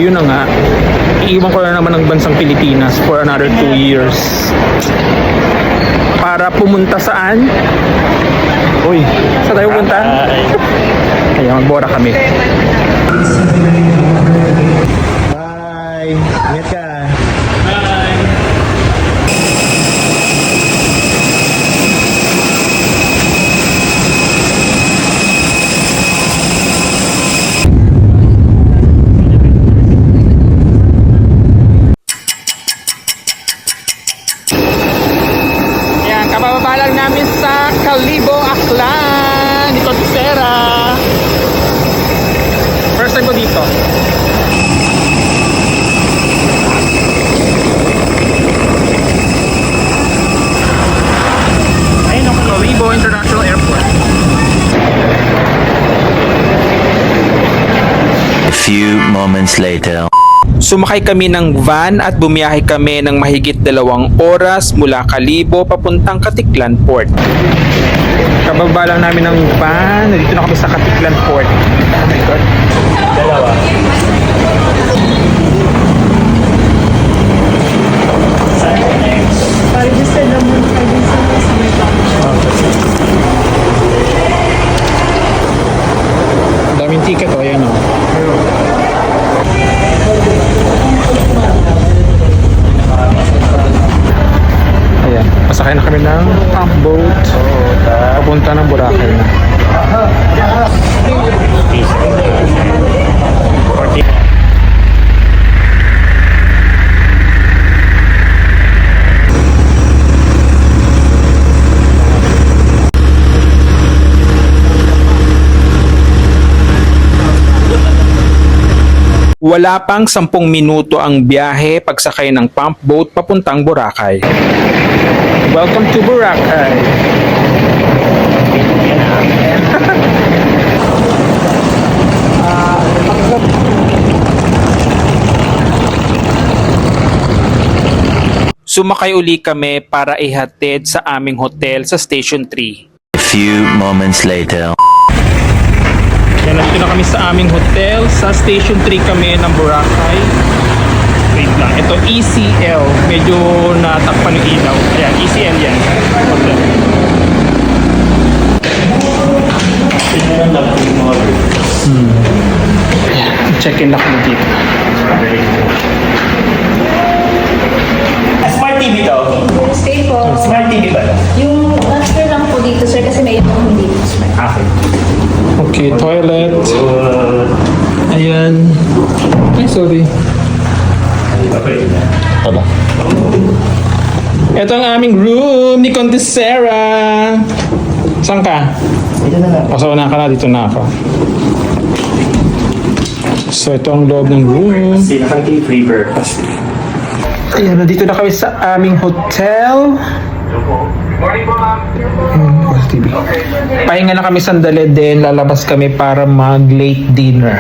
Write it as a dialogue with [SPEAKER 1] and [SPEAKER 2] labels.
[SPEAKER 1] ayun na nga. Iiwan ko na naman ang bansang Pilipinas for another 2 years. Para pumunta saan? Uy, saan tayo pumunta? Ayan, magbora kami.
[SPEAKER 2] Bye! Ingat ka!
[SPEAKER 1] Ayan, kabababa lang namin sa Kalibo, Aklan, dito sa Sera. First time ko dito. Ayun ang Kalibo International Airport.
[SPEAKER 3] A few moments later.
[SPEAKER 1] Sumakay kami ng van at bumiyahe kami ng mahigit 2 oras mula Kalibo papuntang Katiklan Port. Kababa lang namin ng van, dito na kami sa Katiklan Port. Oh my God.
[SPEAKER 2] Dalawa.
[SPEAKER 4] Registered lang muna kayo din sa may
[SPEAKER 1] Daming ticket o, ayan o. Ayan, pasakay na kami ng pump boat. Papunta ng Boracay na. Wala pang 10 minuto ang biyahe pagsakay ng pump boat papuntang Boracay. Welcome to Boracay. Sumakay uli kami para ihatid sa aming hotel sa Station 3.
[SPEAKER 3] A few moments later.
[SPEAKER 1] Yan, nandito na kami sa aming hotel. Sa Station 3 kami ng Boracay. Wait lang. Ito, ECL. Medyo natakpan ng ilaw. Ayan, ECL yan. Hotel. Ayan, check-in na kami dito.
[SPEAKER 2] Smart TV to.
[SPEAKER 4] stay po.
[SPEAKER 2] Smart TV ba?
[SPEAKER 4] Yung transfer lang po dito, sir, kasi may ibang hindi po, sir.
[SPEAKER 2] Okay.
[SPEAKER 1] Okay, toilet. Ayan. Ay, sorry.
[SPEAKER 2] Okay.
[SPEAKER 3] Aba.
[SPEAKER 1] Ito ang aming room ni Conte Sarah. Saan ka?
[SPEAKER 2] Ito na lang.
[SPEAKER 1] O, sa una ka na. Dito na ako. So, ito ang loob ng room.
[SPEAKER 2] Sinakang free breakfast.
[SPEAKER 1] Ayan, nandito na kami sa aming hotel. TV. Pahinga na kami sandali din. Lalabas kami para mag-late dinner.